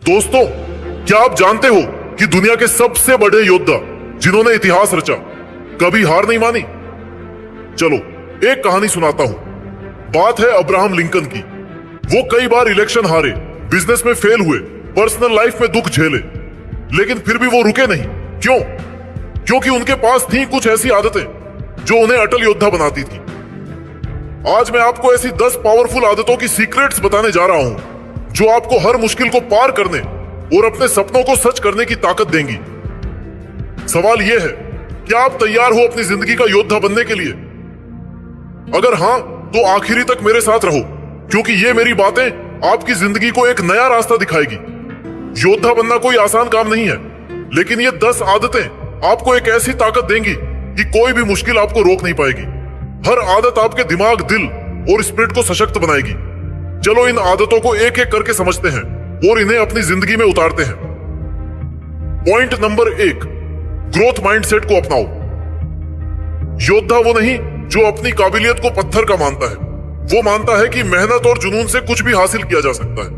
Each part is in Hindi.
दोस्तों, क्या आप जानते हो कि दुनिया के सबसे बड़े योद्धा जिन्होंने इतिहास रचा कभी हार नहीं मानी? चलो एक कहानी सुनाता हूं। बात है अब्राहम लिंकन की। वो कई बार इलेक्शन हारे, बिजनेस में फेल हुए, पर्सनल लाइफ में दुख झेले, लेकिन फिर भी वो रुके नहीं। क्यों? क्योंकि उनके पास थी कुछ ऐसी आदतें जो उन्हें अटल योद्धा बनाती थी। आज मैं आपको ऐसी 10 पावरफुल आदतों की सीक्रेट्स बताने जा रहा हूं जो आपको हर मुश्किल को पार करने और अपने सपनों को सच करने की ताकत देंगी। सवाल यह है, क्या आप तैयार हो अपनी जिंदगी का योद्धा बनने के लिए? अगर हां, तो आखिरी तक मेरे साथ रहो, क्योंकि ये मेरी बातें आपकी जिंदगी को एक नया रास्ता दिखाएगी। योद्धा बनना कोई आसान काम नहीं है, लेकिन ये 10 आदतें आपको एक ऐसी ताकत देंगी कि कोई भी मुश्किल आपको रोक नहीं पाएगी। हर आदत आपके दिमाग, दिल और स्पिरिट को सशक्त बनाएगी। चलो इन आदतों को एक एक करके समझते हैं और इन्हें अपनी जिंदगी में उतारते हैं। पॉइंट नंबर 1, ग्रोथ माइंडसेट को अपनाओ। योद्धा वो नहीं जो अपनी काबिलियत को पत्थर का मानता है, वो मानता है कि मेहनत और जुनून से कुछ भी हासिल किया जा सकता है।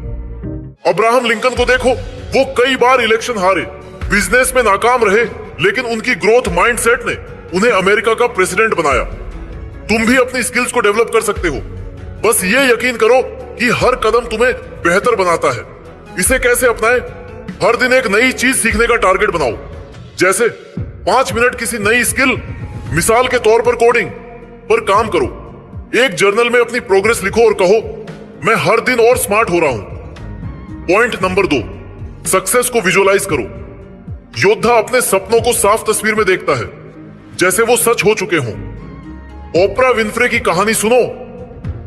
अब्राहम लिंकन को देखो, वो कई बार इलेक्शन हारे, बिजनेस में नाकाम रहे, लेकिन उनकी ग्रोथ माइंडसेट ने उन्हें अमेरिका का प्रेसिडेंट बनाया। तुम भी अपनी स्किल्स को डेवलप कर सकते हो, बस ये यकीन करो कि हर कदम तुम्हें बेहतर बनाता है। इसे कैसे अपनाएं? हर दिन एक नई चीज सीखने का टारगेट बनाओ। जैसे 5 मिनट किसी नई स्किल, मिसाल के तौर पर कोडिंग पर काम करो। एक जर्नल में अपनी प्रोग्रेस लिखो और कहो, मैं हर दिन और स्मार्ट हो रहा हूं। पॉइंट नंबर 2, सक्सेस को विजुअलाइज करो। योद्धा अपने सपनों को साफ तस्वीर में देखता है, जैसे वो सच हो चुके हों। ओपरा विनफ्रे की कहानी सुनो।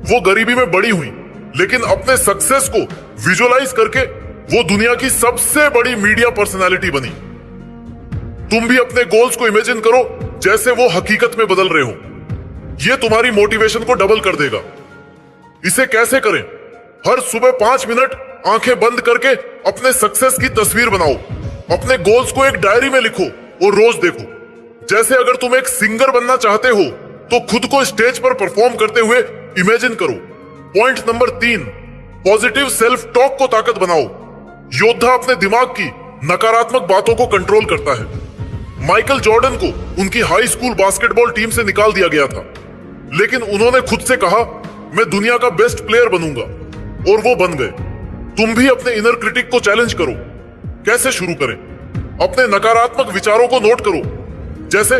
वो गरीबी में बड़ी हुई, लेकिन अपने सक्सेस को विजुअलाइज करके वो दुनिया की सबसे बड़ी मीडिया पर्सनालिटी बनी। तुम भी अपने गोल्स को इमेजिन करो जैसे वो हकीकत में बदल रहे हो। ये तुम्हारी मोटिवेशन को डबल कर देगा। इसे कैसे करें? हर सुबह 5 मिनट आंखें बंद करके अपने सक्सेस की तस्वीर बनाओ। अपने गोल्स को एक डायरी में लिखो और रोज देखो। जैसे अगर तुम एक सिंगर बनना चाहते हो तो खुद को स्टेज पर परफॉर्म करते हुए इमेजिन करो। Point number 3, positive self talk को ताकत बनाओ। योद्धा अपने दिमाग की नकारात्मक बातों को कंट्रोल करता है। माइकल जॉर्डन को उनकी हाई स्कूल बास्केटबॉल टीम से निकाल दिया गया था, लेकिन उन्होंने खुद से कहा, मैं दुनिया का बेस्ट प्लेयर बनूंगा, और वो बन गए। तुम भी अपने इनर क्रिटिक को चैलेंज करो। कैसे शुरू करें? अपने नकारात्मक विचारों को नोट करो। जैसे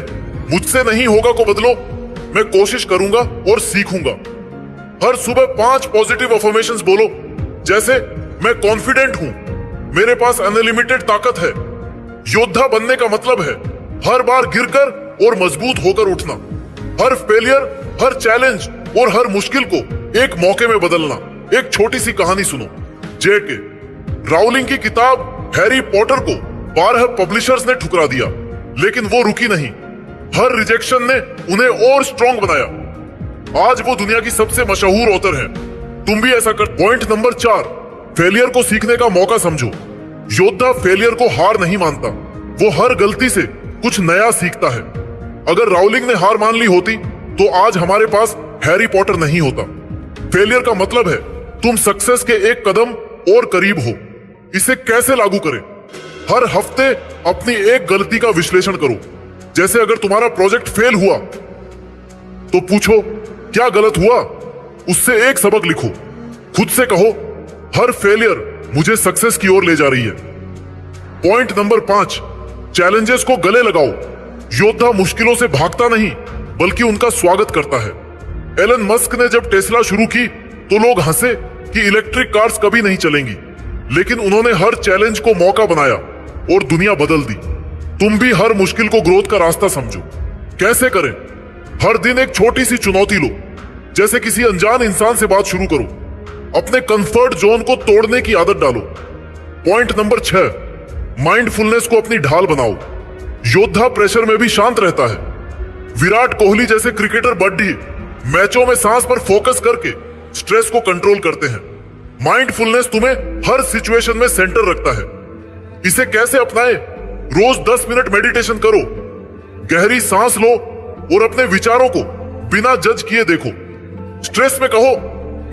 मुझसे नहीं होगा को बदलो, मैं कोशिश करूंगा और सीखूंगा। हर सुबह 5 पॉजिटिव अफर्मेशंस बोलो, जैसे मैं कॉन्फिडेंट हूं, मेरे पास अनलिमिटेड ताकत है। योद्धा बनने का मतलब है हर बार गिरकर और मजबूत होकर उठना। हर फेलियर, हर चैलेंज और हर मुश्किल को एक मौके में बदलना। एक छोटी सी कहानी सुनो। जेके राउलिंग की किताब हैरी पॉटर को 12 पब्लिशर्स ने ठुकरा दिया, लेकिन वो रुकी नहीं। हर रिजेक्शन ने उन्हें और स्ट्रॉन्ग बनाया। आज वो दुनिया की सबसे मशहूर ऑथर है। तुम भी ऐसा कर। पॉइंट नंबर 4, फेलियर को सीखने का मौका समझो। योद्धा फेलियर को हार नहीं मानता, वो हर गलती से कुछ नया सीखता है। अगर राउलिंग ने हार मान ली होती तो आज हमारे पास हैरी पॉटर नहीं होता। फेलियर का मतलब है तुम सक्सेस के एक कदम और करीब हो। इसे कैसे लागू करें? हर हफ्ते अपनी एक गलती का विश्लेषण करो। जैसे अगर तुम्हारा प्रोजेक्ट फेल हुआ तो पूछो, क्या गलत हुआ? उससे एक सबक लिखो। खुद से कहो, हर फेलियर मुझे सक्सेस की ओर ले जा रही है। पॉइंट नंबर 5, चैलेंजेस को गले लगाओ। योद्धा मुश्किलों से भागता नहीं, बल्कि उनका स्वागत करता है। एलन मस्क ने जब टेस्ला शुरू की तो लोग हंसे कि इलेक्ट्रिक कार्स कभी नहीं चलेंगी, लेकिन उन्होंने हर चैलेंज को मौका बनाया और दुनिया बदल दी। तुम भी हर मुश्किल को ग्रोथ का रास्ता समझो। कैसे करें? हर दिन एक छोटी सी चुनौती लो। जैसे किसी अनजान इंसान से बात शुरू करो। अपने कंफर्ट जोन को तोड़ने की आदत डालो। पॉइंट नंबर 6, माइंडफुलनेस को अपनी ढाल बनाओ। योद्धा प्रेशर में भी शांत रहता है। विराट कोहली जैसे क्रिकेटर बड्डी मैचों में सांस पर फोकस करके स्ट्रेस को कंट्रोल करते हैं। माइंडफुलनेस तुम्हें हर सिचुएशन में सेंटर रखता है। इसे कैसे अपनाएं? रोज 10 मिनट मेडिटेशन करो। गहरी सांस लो और अपने विचारों को बिना जज किए देखो। स्ट्रेस में कहो,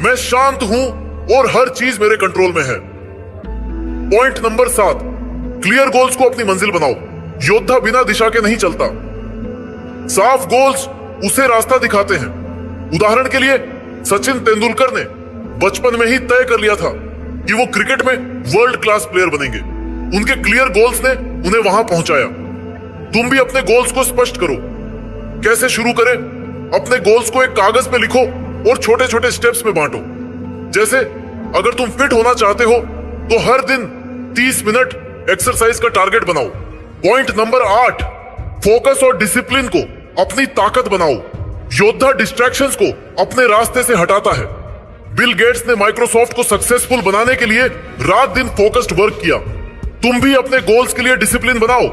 मैं शांत हूं और हर चीज मेरे कंट्रोल में है। पॉइंट नंबर 7, क्लियर गोल्स को अपनी मंजिल बनाओ। योद्धा बिना दिशा के नहीं चलता। साफ गोल्स उसे रास्ता दिखाते हैं। उदाहरण के लिए सचिन तेंदुलकर ने बचपन में ही तय कर लिया था कि वो क्रिकेट में वर्ल्ड क्लास प्लेयर बनेंगे। उनके क्लियर गोल्स ने उन्हें वहां पहुंचाया। तुम भी अपने गोल्स को स्पष्ट करो। कैसे शुरू करें? अपने गोल्स को एक कागज पे लिखो और छोटे छोटे स्टेप्स में बांटो। जैसे अगर तुम फिट होना चाहते हो तो हर दिन 30 मिनट एक्सरसाइज का टारगेट बनाओ। पॉइंट नंबर 8, फोकस और डिसिप्लिन को अपनी ताकत बनाओ। योद्धा डिस्ट्रैक्शंस को अपने रास्ते से हटाता है। बिल गेट्स ने माइक्रोसॉफ्ट को सक्सेसफुल बनाने के लिए रात दिन फोकस्ड वर्क किया। तुम भी अपने गोल्स के लिए डिसिप्लिन बनाओ।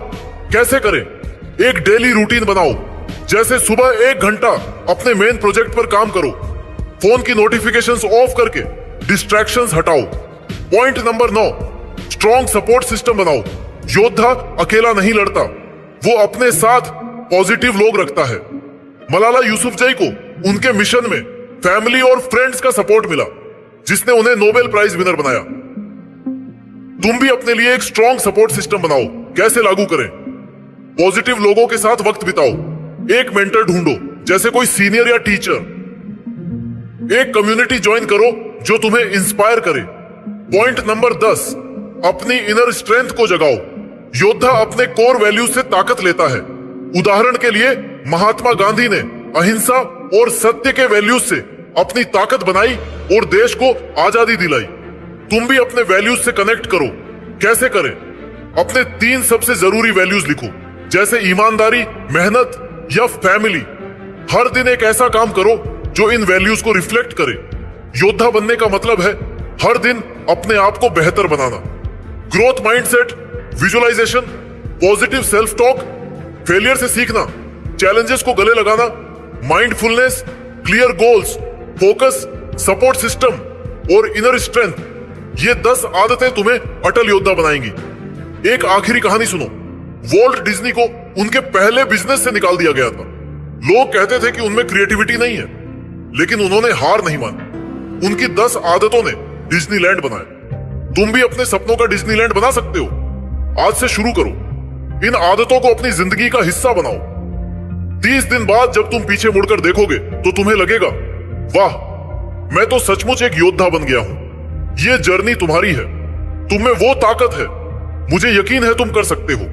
कैसे करें? एक डेली रूटीन बनाओ। जैसे सुबह 1 घंटा अपने मेन प्रोजेक्ट पर काम करो। फोन की नोटिफिकेशंस ऑफ करके डिस्ट्रैक्शंस हटाओ। Point number 9, strong support system बनाओ। योद्धा अकेला नहीं लड़ता, वो अपने साथ पॉजिटिव लोग रखता है। मलाला यूसुफजई को उनके मिशन में फैमिली और फ्रेंड्स का सपोर्ट मिला, जिसने उन्हें नोबेल प्राइज विनर बनाया। तुम भी अपने लिए एक स्ट्रॉन्ग सपोर्ट सिस्टम बनाओ। कैसे लागू करें? पॉजिटिव लोगों के साथ वक्त बिताओ। एक मेंटर ढूंढो, जैसे कोई सीनियर या टीचर। एक कम्युनिटी ज्वाइन करो जो तुम्हें इंस्पायर करे। पॉइंट नंबर 10, अपनी इनर स्ट्रेंथ को जगाओ। योद्धा अपने कोर वैल्यूज से ताकत लेता है। उदाहरण के लिए महात्मा गांधी ने अहिंसा और सत्य के वैल्यूज से अपनी ताकत बनाई और देश को आजादी दिलाई। तुम भी अपने वैल्यूज से कनेक्ट करो। कैसे करें? अपने 3 सबसे जरूरी वैल्यूज लिखो, जैसे ईमानदारी, मेहनत या फैमिली। हर दिन एक ऐसा काम करो जो इन वैल्यूज को रिफ्लेक्ट करे। योद्धा बनने का मतलब है हर दिन अपने आप को बेहतर बनाना। Growth mindset, visualization, positive self talk, failure से सीखना, चैलेंजेस को गले लगाना, mindfulness, clear goals, focus, support system और इनर स्ट्रेंथ, ये 10 आदतें तुम्हें अटल योद्धा बनाएंगी। एक आखिरी कहानी सुनो। वॉल्ट डिज्नी को उनके पहले बिजनेस से निकाल दिया गया था। लोग कहते थे कि उनमें क्रिएटिविटी नहीं है, लेकिन उन्होंने हार नहीं मानी। उनकी 10 आदतों ने डिज्नीलैंड बनाया। तुम भी अपने सपनों का डिज्नीलैंड बना सकते हो। आज से शुरू करो। इन आदतों को अपनी जिंदगी का हिस्सा बनाओ। 30 दिन बाद जब तुम पीछे मुड़कर देखोगे तो तुम्हें लगेगा, वाह, मैं तो सचमुच एक योद्धा बन गया हूं। ये जर्नी तुम्हारी है। तुम में वो ताकत है, मुझे यकीन है तुम कर सकते हो।